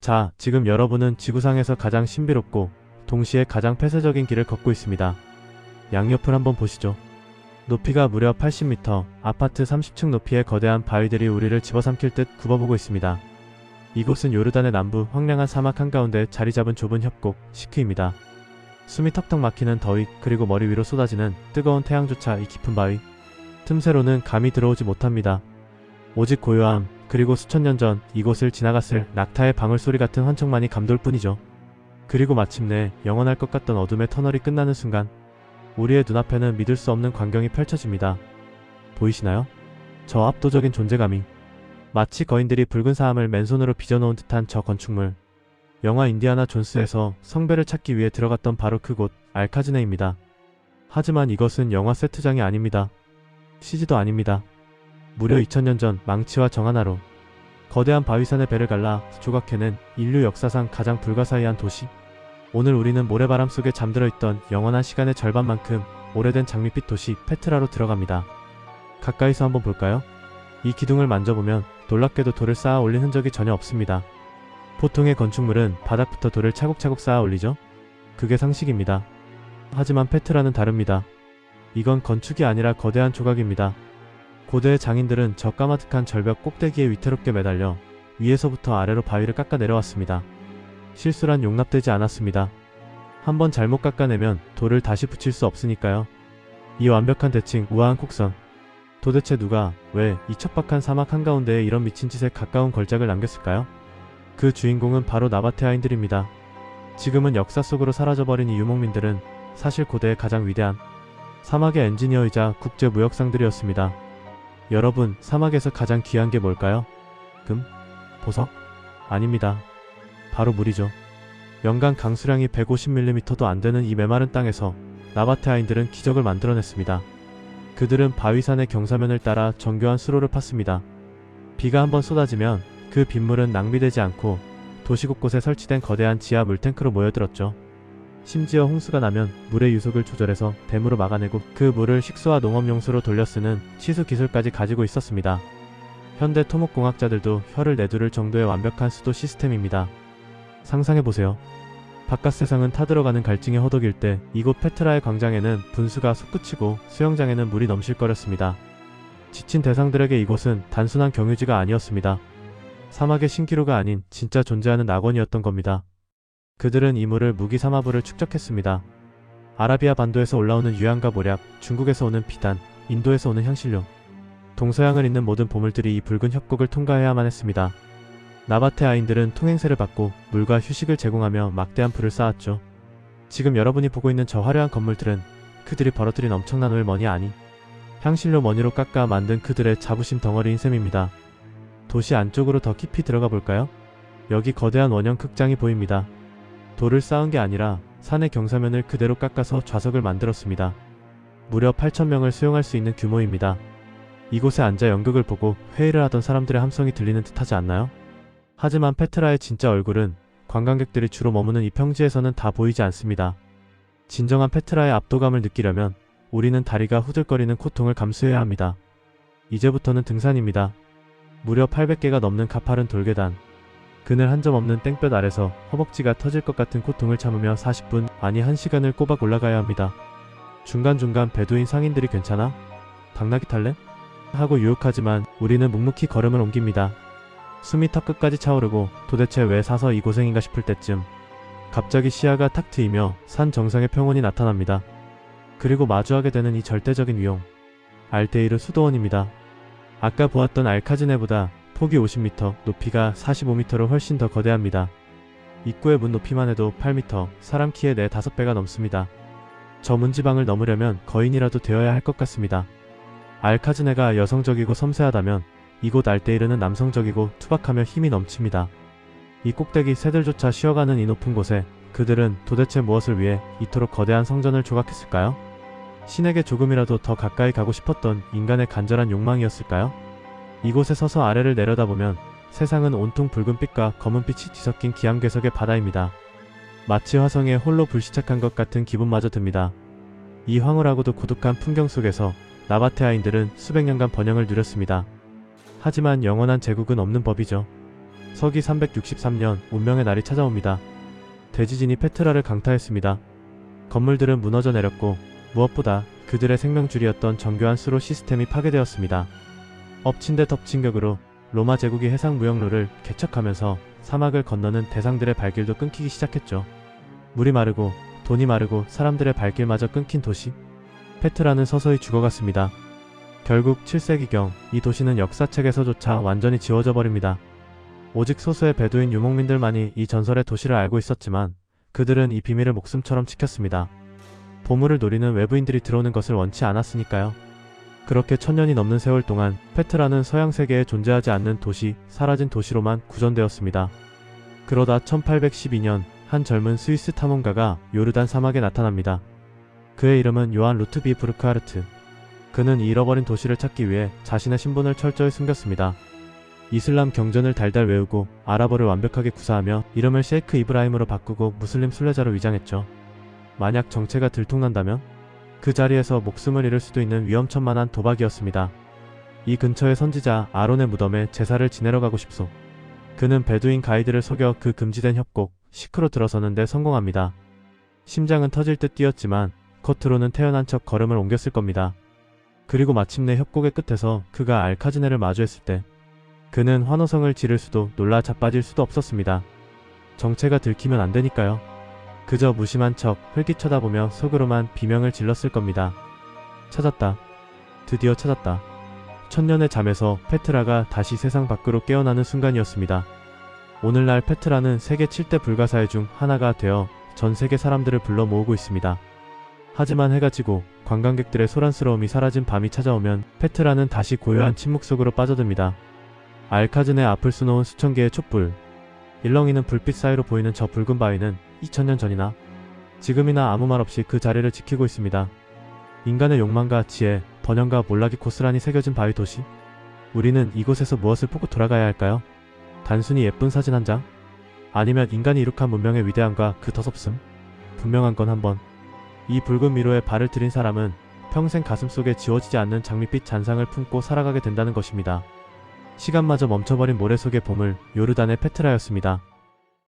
자, 지금 여러분은 지구상에서 가장 신비롭고 동시에 가장 폐쇄적인 길을 걷고 있습니다. 양옆을 한번 보시죠. 높이가 무려 80m, 아파트 30층 높이의 거대한 바위들이 우리를 집어삼킬 듯 굽어보고 있습니다. 이곳은 요르단의 남부 황량한 사막 한가운데 자리잡은 좁은 협곡, 시크입니다. 숨이 턱턱 막히는 더위, 그리고 머리 위로 쏟아지는 뜨거운 태양조차 이 깊은 바위 틈새로는 감이 들어오지 못합니다. 오직 고요함, 그리고 수천 년 전 이곳을 지나갔을 낙타의 방울소리 같은 환청만이 감돌 뿐이죠. 그리고 마침내 영원할 것 같던 어둠의 터널이 끝나는 순간 우리의 눈앞에는 믿을 수 없는 광경이 펼쳐집니다. 보이시나요? 저 압도적인 존재감이 마치 거인들이 붉은 사암을 맨손으로 빚어놓은 듯한 저 건축물. 영화 인디아나 존스에서 성배를 찾기 위해 들어갔던 바로 그곳 알카즈네입니다. 하지만 이것은 영화 세트장이 아닙니다. CG도 아닙니다. 무려 2000년 전 망치와 정 하나로 거대한 바위산의 배를 갈라 조각해낸 인류 역사상 가장 불가사의한 도시. 오늘 우리는 모래바람 속에 잠들어 있던 영원한 시간의 절반만큼 오래된 장밋빛 도시 페트라로 들어갑니다. 가까이서 한번 볼까요? 이 기둥을 만져보면 놀랍게도 돌을 쌓아 올린 흔적이 전혀 없습니다. 보통의 건축물은 바닥부터 돌을 차곡차곡 쌓아 올리죠? 그게 상식입니다. 하지만 페트라는 다릅니다. 이건 건축이 아니라 거대한 조각입니다. 고대의 장인들은 저 까마득한 절벽 꼭대기에 위태롭게 매달려 위에서부터 아래로 바위를 깎아 내려왔습니다. 실수란 용납되지 않았습니다. 한번 잘못 깎아내면 돌을 다시 붙일 수 없으니까요. 이 완벽한 대칭, 우아한 곡선. 도대체 누가 왜 이 척박한 사막 한가운데에 이런 미친 짓에 가까운 걸작을 남겼을까요? 그 주인공은 바로 나바테아인들입니다. 지금은 역사 속으로 사라져버린 이 유목민들은 사실 고대의 가장 위대한 사막의 엔지니어이자 국제무역상들이었습니다. 여러분, 사막에서 가장 귀한 게 뭘까요? 금? 보석? 아닙니다. 바로 물이죠. 연간 강수량이 150mm도 안 되는 이 메마른 땅에서 나바테아인들은 기적을 만들어냈습니다. 그들은 바위산의 경사면을 따라 정교한 수로를 팠습니다. 비가 한번 쏟아지면 그 빗물은 낭비되지 않고 도시 곳곳에 설치된 거대한 지하 물탱크로 모여들었죠. 심지어 홍수가 나면 물의 유속을 조절해서 댐으로 막아내고 그 물을 식수와 농업용수로 돌려 쓰는 치수 기술까지 가지고 있었습니다. 현대 토목공학자들도 혀를 내두를 정도의 완벽한 수도 시스템입니다. 상상해보세요. 바깥 세상은 타들어가는 갈증에 허덕일 때 이곳 페트라의 광장에는 분수가 솟구치고 수영장에는 물이 넘실거렸습니다. 지친 대상들에게 이곳은 단순한 경유지가 아니었습니다. 사막의 신기루가 아닌 진짜 존재하는 낙원이었던 겁니다. 그들은 이 물을 무기 삼아부를 축적했습니다. 아라비아 반도에서 올라오는 유향과 모략, 중국에서 오는 비단, 인도에서 오는 향신료, 동서양을 잇는 모든 보물들이 이 붉은 협곡을 통과해야만 했습니다. 나바테아인들은 통행세를 받고 물과 휴식을 제공하며 막대한 풀을 쌓았죠. 지금 여러분이 보고 있는 저 화려한 건물들은 그들이 벌어들인 엄청난 오일 머니 아니 향신료 머니로 깎아 만든 그들의 자부심 덩어리인 셈입니다. 도시 안쪽으로 더 깊이 들어가 볼까요? 여기 거대한 원형 극장이 보입니다. 돌을 쌓은 게 아니라 산의 경사면을 그대로 깎아서 좌석을 만들었습니다. 무려 8,000명을 수용할 수 있는 규모입니다. 이곳에 앉아 연극을 보고 회의를 하던 사람들의 함성이 들리는 듯하지 않나요? 하지만 페트라의 진짜 얼굴은 관광객들이 주로 머무는 이 평지에서는 다 보이지 않습니다. 진정한 페트라의 압도감을 느끼려면 우리는 다리가 후들거리는 고통을 감수해야 합니다. 이제부터는 등산입니다. 무려 800개가 넘는 가파른 돌계단. 그늘 한 점 없는 땡볕 아래서 허벅지가 터질 것 같은 고통을 참으며 40분, 아니 1시간을 꼬박 올라가야 합니다. 중간중간 베두인 상인들이 괜찮아? 당나귀 탈래? 하고 유혹하지만 우리는 묵묵히 걸음을 옮깁니다. 숨이 턱끝까지 차오르고 도대체 왜 사서 이 고생인가 싶을 때쯤 갑자기 시야가 탁 트이며 산 정상의 평원이 나타납니다. 그리고 마주하게 되는 이 절대적인 위용. 알테이르 수도원입니다. 아까 보았던 알카즈네보다 폭이 50m, 높이가 45m로 훨씬 더 거대합니다. 입구의 문 높이만 해도 8m, 사람 키의 4-5배가 넘습니다. 저 문지방을 넘으려면 거인이라도 되어야 할 것 같습니다. 알카즈네가 여성적이고 섬세하다면 이곳 알테이르는 남성적이고 투박하며 힘이 넘칩니다. 이 꼭대기 새들조차 쉬어가는 이 높은 곳에 그들은 도대체 무엇을 위해 이토록 거대한 성전을 조각했을까요? 신에게 조금이라도 더 가까이 가고 싶었던 인간의 간절한 욕망이었을까요? 이곳에 서서 아래를 내려다보면 세상은 온통 붉은빛과 검은빛이 뒤섞인 기암괴석의 바다입니다. 마치 화성에 홀로 불시착한 것 같은 기분마저 듭니다. 이 황홀하고도 고독한 풍경 속에서 나바테아인들은 수백 년간 번영을 누렸습니다. 하지만 영원한 제국은 없는 법이죠. 서기 363년 운명의 날이 찾아옵니다. 대지진이 페트라를 강타했습니다. 건물들은 무너져 내렸고 무엇보다 그들의 생명줄이었던 정교한 수로 시스템이 파괴되었습니다. 엎친 데 덮친 격으로 로마 제국이 해상 무역로를 개척하면서 사막을 건너는 대상들의 발길도 끊기기 시작했죠. 물이 마르고 돈이 마르고 사람들의 발길마저 끊긴 도시 페트라는 서서히 죽어갔습니다. 결국 7세기경 이 도시는 역사책에서조차 완전히 지워져 버립니다. 오직 소수의 베두인 유목민들만이 이 전설의 도시를 알고 있었지만 그들은 이 비밀을 목숨처럼 지켰습니다. 보물을 노리는 외부인들이 들어오는 것을 원치 않았으니까요. 그렇게 1000년이 넘는 세월 동안 페트라는 서양 세계에 존재하지 않는 도시, 사라진 도시로만 구전되었습니다. 그러다 1812년 한 젊은 스위스 탐험가가 요르단 사막에 나타납니다. 그의 이름은 요한 루트비 브루크하르트. 그는 이 잃어버린 도시를 찾기 위해 자신의 신분을 철저히 숨겼습니다. 이슬람 경전을 달달 외우고 아랍어를 완벽하게 구사하며 이름을 셰이크 이브라임으로 바꾸고 무슬림 순례자로 위장했죠. 만약 정체가 들통난다면 그 자리에서 목숨을 잃을 수도 있는 위험천만한 도박이었습니다. 이 근처의 선지자 아론의 무덤에 제사를 지내러 가고 싶소. 그는 베두인 가이드를 속여 그 금지된 협곡 시크로 들어서는데 성공합니다. 심장은 터질 듯 뛰었지만 겉으로는 태연한 척 걸음을 옮겼을 겁니다. 그리고 마침내 협곡의 끝에서 그가 알카즈네를 마주했을 때 그는 환호성을 지를 수도 놀라 자빠질 수도 없었습니다. 정체가 들키면 안 되니까요. 그저 무심한 척 흘기 쳐다보며 속으로만 비명을 질렀을 겁니다. 찾았다. 드디어 찾았다. 1000년의 잠에서 페트라가 다시 세상 밖으로 깨어나는 순간이었습니다. 오늘날 페트라는 세계 7대 불가사의 중 하나가 되어 전 세계 사람들을 불러 모으고 있습니다. 하지만 해가 지고 관광객들의 소란스러움이 사라진 밤이 찾아오면 페트라는 다시 고요한 침묵 속으로 빠져듭니다. 알카즈네 앞을 수놓은 수천 개의 촛불. 일렁이는 불빛 사이로 보이는 저 붉은 바위는 2000년 전이나 지금이나 아무 말 없이 그 자리를 지키고 있습니다. 인간의 욕망과 지혜, 번영과 몰락이 고스란히 새겨진 바위 도시. 우리는 이곳에서 무엇을 보고 돌아가야 할까요? 단순히 예쁜 사진 한 장? 아니면 인간이 이룩한 문명의 위대함과 그 더섭음? 분명한 건 한 번. 이 붉은 미로에 발을 들인 사람은 평생 가슴속에 지워지지 않는 장밋빛 잔상을 품고 살아가게 된다는 것입니다. 시간마저 멈춰버린 모래 속의 보물, 요르단의 페트라였습니다.